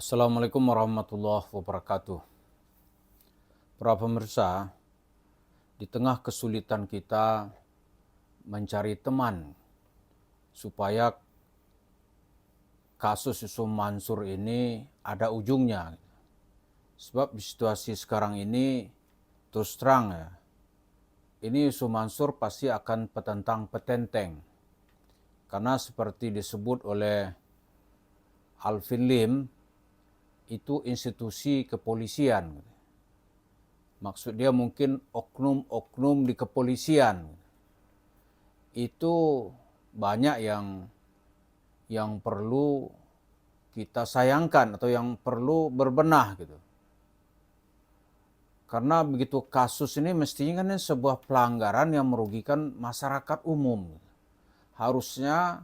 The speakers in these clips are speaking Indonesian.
Assalamualaikum warahmatullahi wabarakatuh. Para pemirsa, di tengah kesulitan kita mencari teman supaya kasus Yusuf Mansur ini ada ujungnya. Sebab di situasi sekarang ini terus terang ya, ini Yusuf Mansur pasti akan petentang petenteng. Karena seperti disebut oleh Alvin Lim, itu institusi kepolisian. Maksud dia mungkin oknum-oknum di kepolisian. Itu banyak yang perlu kita sayangkan atau yang perlu berbenah gitu. Karena begitu kasus ini mestinya kan sebuah pelanggaran yang merugikan masyarakat umum. Harusnya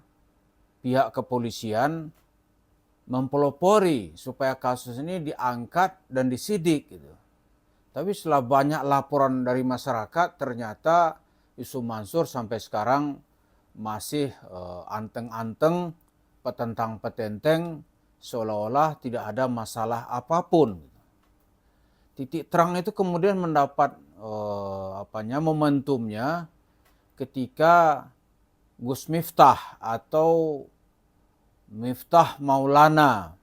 pihak kepolisian mempelopori supaya kasus ini diangkat dan disidik gitu. Tapi setelah banyak laporan dari masyarakat, ternyata Yusuf Mansur sampai sekarang masih anteng-anteng, petentang petenteng, seolah-olah tidak ada masalah apapun. Titik terang itu kemudian mendapat momentumnya ketika Gus Miftah atau Miftah Maulana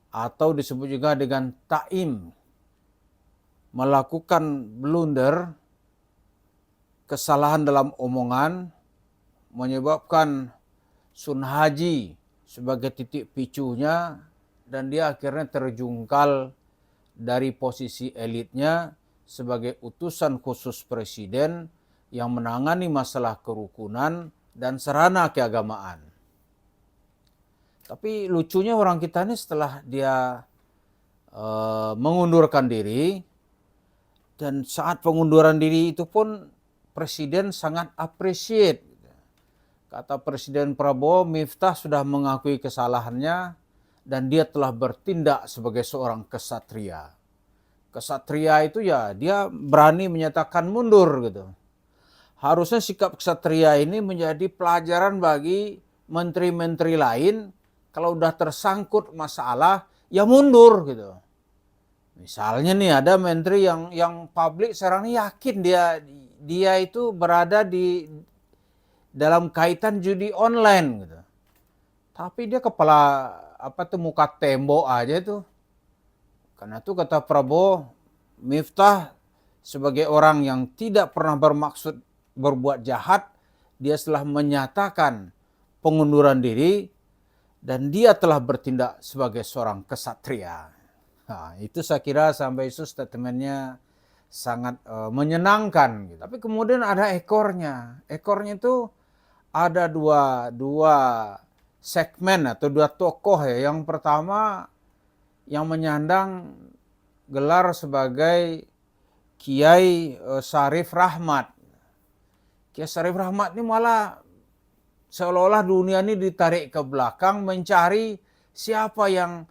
atau disebut juga dengan Taim melakukan blunder, kesalahan dalam omongan, menyebabkan Sun Haji sebagai titik picunya dan dia akhirnya terjungkal dari posisi elitnya sebagai utusan khusus presiden yang menangani masalah kerukunan dan sarana keagamaan. Tapi lucunya orang kita ini setelah dia mengundurkan diri, dan saat pengunduran diri itu pun Presiden sangat appreciate. Kata Presiden Prabowo, Miftah sudah mengakui kesalahannya dan dia telah bertindak sebagai seorang kesatria. Kesatria itu ya dia berani menyatakan mundur gitu. Harusnya sikap kesatria ini menjadi pelajaran bagi menteri-menteri lain. Kalau udah tersangkut masalah, ya mundur gitu. Misalnya nih ada menteri yang publik sekarang ini yakin dia itu berada di dalam kaitan judi online gitu. Tapi dia kepala muka tembok aja itu. Karena itu kata Prabowo, Miftah sebagai orang yang tidak pernah bermaksud berbuat jahat, dia telah menyatakan pengunduran diri dan dia telah bertindak sebagai seorang kesatria. Nah, itu saya kira sampai itu statementnya sangat menyenangkan. Gitu. Tapi kemudian ada ekornya. Ekornya itu ada dua segmen atau dua tokoh ya. Yang pertama yang menyandang gelar sebagai Kiai Syarif Rahmat. Kiai Syarif Rahmat ini malah seolah-olah dunia ini ditarik ke belakang mencari siapa yang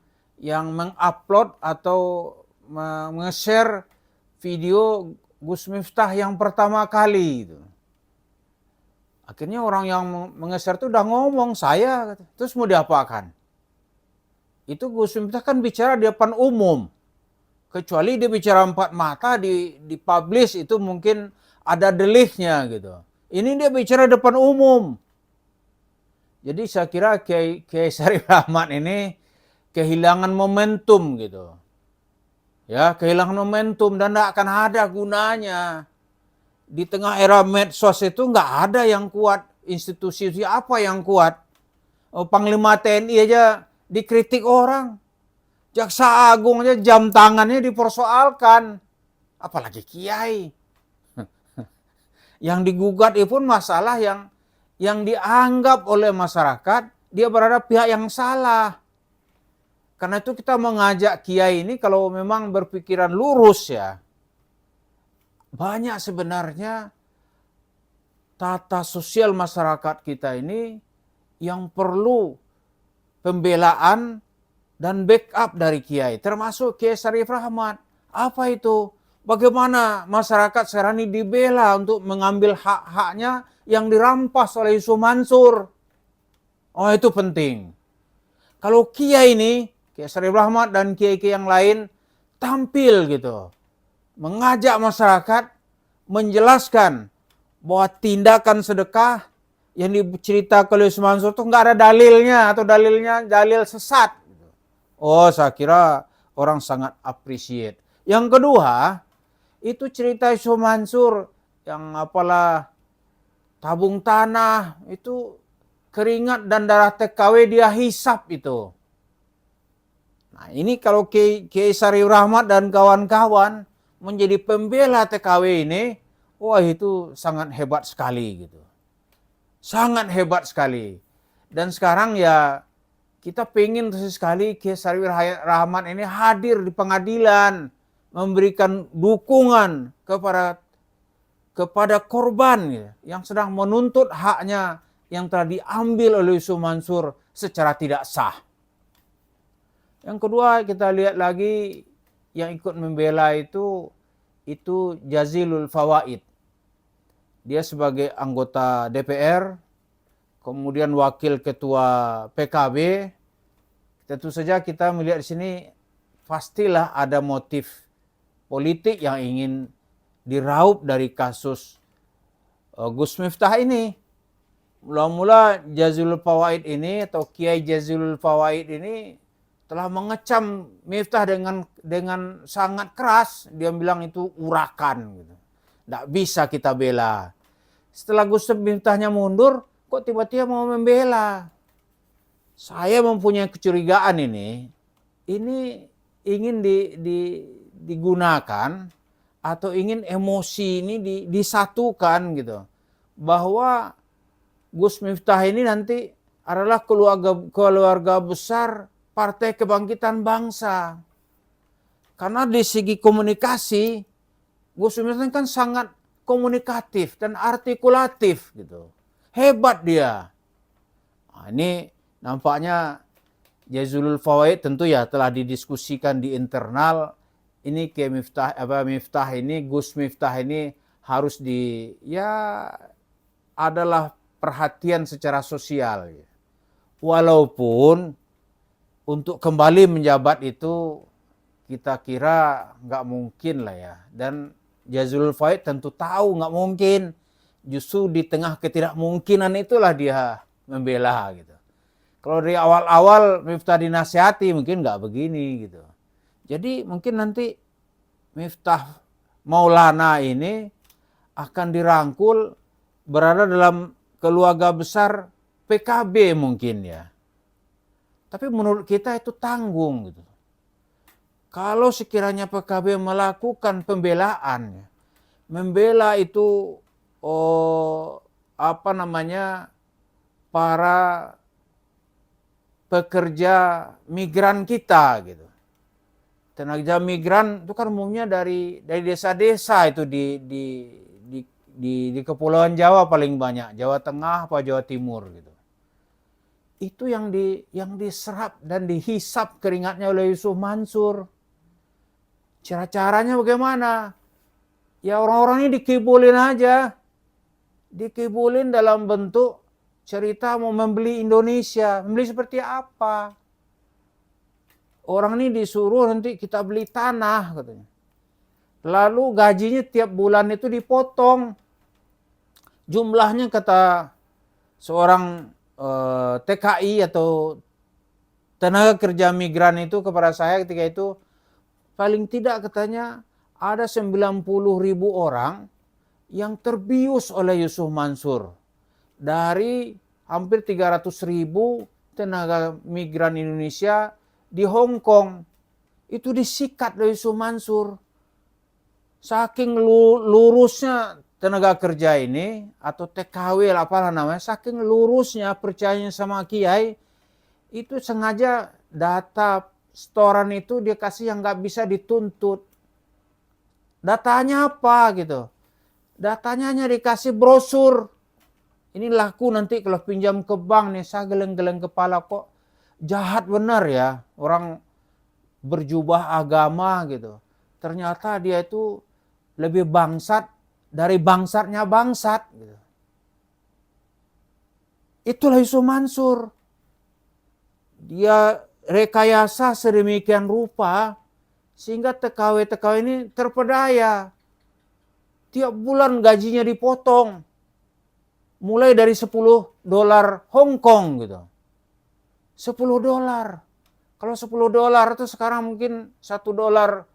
mengupload atau nge-share video Gus Miftah yang pertama kali itu. Akhirnya orang yang nge-share itu udah ngomong saya, terus mau diapakan? Itu Gus Miftah kan bicara di depan umum. Kecuali dia bicara empat mata di-publish itu mungkin ada deliknya gitu. Ini dia bicara depan umum. Jadi saya kira Kiai Syarif Rahmat ini kehilangan momentum gitu. Ya, kehilangan momentum dan tidak akan ada gunanya. Di tengah era medsos itu nggak ada yang kuat. Institusi apa yang kuat? Panglima TNI aja dikritik orang. Jaksa Agung aja jam tangannya dipersoalkan. Apalagi Kiai. Yang digugat itu pun masalah yang dianggap oleh masyarakat dia berada pihak yang salah. Karena itu kita mengajak Kiai ini kalau memang berpikiran lurus ya. Banyak sebenarnya tata sosial masyarakat kita ini yang perlu pembelaan dan backup dari Kiai. Termasuk Kiai Syarif Rahmat. Apa itu? Bagaimana masyarakat sekarang ini dibela untuk mengambil hak-haknya yang dirampas oleh Yusuf Mansur. Oh itu penting. Kalau Kiai ini, Kiai Sarif Rahmat dan kiai-kiai yang lain tampil gitu. Mengajak masyarakat menjelaskan bahwa tindakan sedekah yang diceritakan oleh Yusuf Mansur itu nggak ada dalilnya atau dalil sesat. Oh, saya kira orang sangat appreciate. Yang kedua, itu cerita Yusuf Mansur yang apalah tabung tanah itu keringat dan darah TKW dia hisap itu. Nah, ini kalau Kiai Sarif Rahmat dan kawan-kawan menjadi pembela TKW ini, wah itu sangat hebat sekali gitu. Sangat hebat sekali. Dan sekarang ya kita pengen sekali Kiai Sarif Rahmat ini hadir di pengadilan, memberikan dukungan kepada korban ya, yang sedang menuntut haknya yang telah diambil oleh Yusuf Mansur secara tidak sah. Yang kedua kita lihat lagi yang ikut membela itu Jazilul Fawaid. Dia sebagai anggota DPR, kemudian wakil ketua PKB. Tentu saja kita melihat di sini pastilah ada motif politik yang ingin diraup dari kasus Gus Miftah ini. Mula-mula Jazilul Fawaid ini atau Kiai Jazilul Fawaid ini telah mengecam Miftah dengan sangat keras. Dia bilang itu urakan gitu. Tidak bisa kita bela. Setelah Gus Miftahnya mundur, kok tiba-tiba mau membela? Saya mempunyai kecurigaan ini ingin digunakan atau ingin emosi ini disatukan gitu. Bahwa Gus Miftah ini nanti adalah keluarga besar Partai Kebangkitan Bangsa. Karena di segi komunikasi, Gus Miftah kan sangat komunikatif dan artikulatif gitu. Hebat dia. Nah, ini nampaknya Jazilul Fawaid tentu ya telah didiskusikan di internal. Ini Kiai Miftah ini, Gus Miftah ini harus adalah perhatian secara sosial. Walaupun untuk kembali menjabat itu kita kira nggak mungkin lah ya. Dan Jazilul Fawaid tentu tahu nggak mungkin. Justru di tengah ketidakmungkinan itulah dia membela gitu. Kalau dari awal-awal Miftah dinasihati mungkin nggak begini gitu. Jadi mungkin nanti Miftah Maulana ini akan dirangkul berada dalam keluarga besar PKB mungkin ya. Tapi menurut kita itu tanggung gitu. Kalau sekiranya PKB melakukan pembelaan, membela itu para pekerja migran kita gitu. Tenaga migran itu kan umumnya dari desa-desa itu di Kepulauan Jawa paling banyak, Jawa Tengah apa Jawa Timur gitu. Itu yang diserap dan dihisap keringatnya oleh Yusuf Mansur. Caranya bagaimana? Ya orang-orang ini dikibulin aja. Dikibulin dalam bentuk cerita mau membeli Indonesia. Membeli seperti apa? Orang ini disuruh nanti kita beli tanah katanya. Lalu gajinya tiap bulan itu dipotong. Jumlahnya kata seorang TKI atau tenaga kerja migran itu kepada saya ketika itu, paling tidak katanya ada 90.000 orang yang terbius oleh Yusuf Mansur. Dari hampir 300.000 tenaga migran Indonesia di Hong Kong itu disikat oleh Yusuf Mansur. Saking lurusnya tenaga kerja ini atau TKW apalah namanya, saking lurusnya percayanya sama Kiai, itu sengaja data setoran itu dia kasih yang nggak bisa dituntut. Datanya apa gitu? Datanya hanya dikasih brosur. Ini laku nanti kalau pinjam ke bank nih, saya geleng-geleng kepala kok. Jahat benar ya, orang berjubah agama gitu. Ternyata dia itu lebih bangsat dari bangsatnya bangsat. Gitu. Itulah Yusuf Mansur. Dia direkayasa sedemikian rupa sehingga TKW-TKW ini terpedaya. Tiap bulan gajinya dipotong. Mulai dari $10 Hong Kong gitu. $10. Kalau $10 itu sekarang mungkin $1 12.000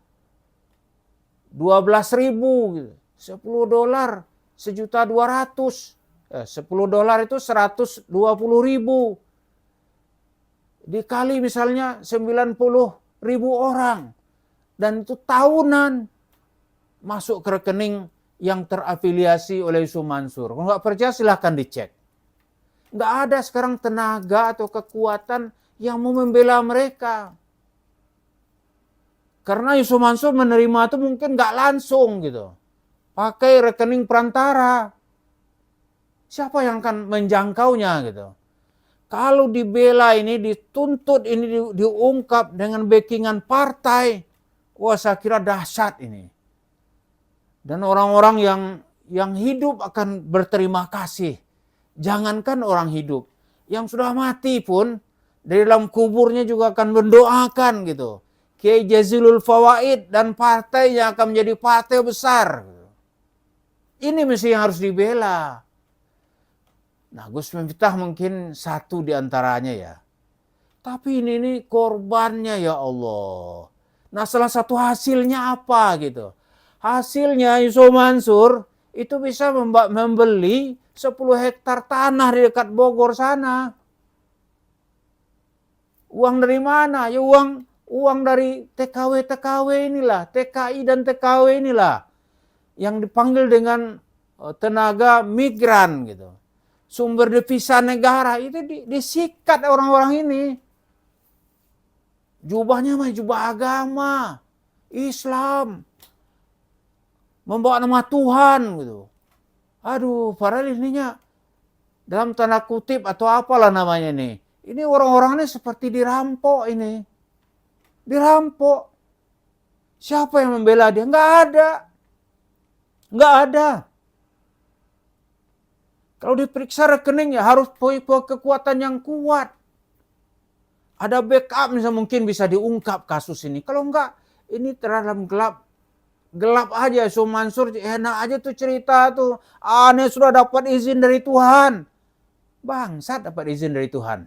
gitu. $10 1.200.000. $10 itu 120.000. Dikali misalnya 90.000 orang. Dan itu tahunan masuk ke rekening yang terafiliasi oleh Yusuf Mansur. Kalau nggak percaya silahkan dicek. Nggak ada sekarang tenaga atau kekuatan yang mau membela mereka. Karena Yusuf Mansur menerima itu mungkin nggak langsung gitu. Pakai rekening perantara. Siapa yang akan menjangkaunya gitu. Kalau dibela ini, dituntut ini, diungkap dengan backingan partai. Wah, saya kira dahsyat ini. Dan orang-orang yang hidup akan berterima kasih. Jangankan orang hidup. Yang sudah mati pun, di dalam kuburnya juga akan mendoakan gitu. Kiai Jazilul Fawaid dan partainya akan menjadi partai besar. Ini mesti yang harus dibela. Nah, Gus Miftah mungkin satu di antaranya ya. Tapi ini korbannya ya Allah. Nah, salah satu hasilnya apa gitu. Hasilnya Yusuf Mansur itu bisa membeli 10 hektar tanah di dekat Bogor sana. Uang dari mana? Ya uang dari TKW inilah, TKI dan TKW inilah. Yang dipanggil dengan tenaga migran gitu. Sumber devisa negara itu disikat orang-orang ini. Jubahnya mah jubah agama, Islam. Membawa nama Tuhan gitu. Aduh, padahal ininya dalam tanda kutip atau apalah namanya nih. Ini orang-orang ini seperti dirampok ini. Dirampok. Siapa yang membela dia? Nggak ada. Nggak ada. Kalau diperiksa rekening ya harus punya kekuatan yang kuat. Ada backup misalnya mungkin bisa diungkap kasus ini. Kalau enggak, ini terdalam gelap. Gelap aja, Yusuf Mansur enak aja tuh cerita tuh. Aneh sudah dapat izin dari Tuhan. Bangsat dapat izin dari Tuhan.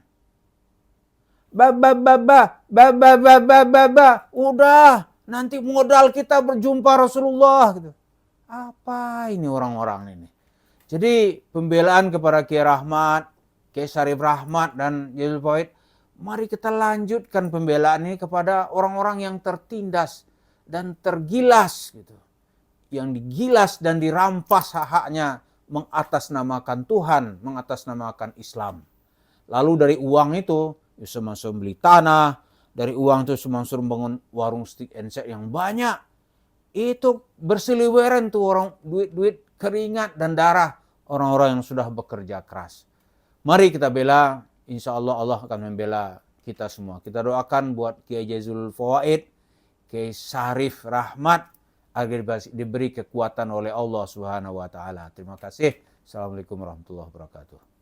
Udah, nanti modal kita berjumpa Rasulullah gitu. Apa ini orang-orang ini? Jadi pembelaan kepada Kiai Rahmat, Kiai Syarif Rahmat dan Jazil Fawaid, mari kita lanjutkan pembelaan ini kepada orang-orang yang tertindas dan tergilas gitu. Yang digilas dan dirampas hak-haknya mengatasnamakan Tuhan, mengatasnamakan Islam. Lalu dari uang itu Yusuf Mansur beli tanah, dari uang itu Yusuf Mansur membangun warung steak and shake yang banyak. Itu berseliweran tuh orang duit-duit keringat dan darah orang-orang yang sudah bekerja keras. Mari kita bela, insya Allah Allah akan membela kita semua. Kita doakan buat Kiai Jazilul Fawaid, Kiai Syarif Rahmat, agar diberi kekuatan oleh Allah Subhanahu wa Ta'ala. Terima kasih. Assalamualaikum warahmatullahi wabarakatuh.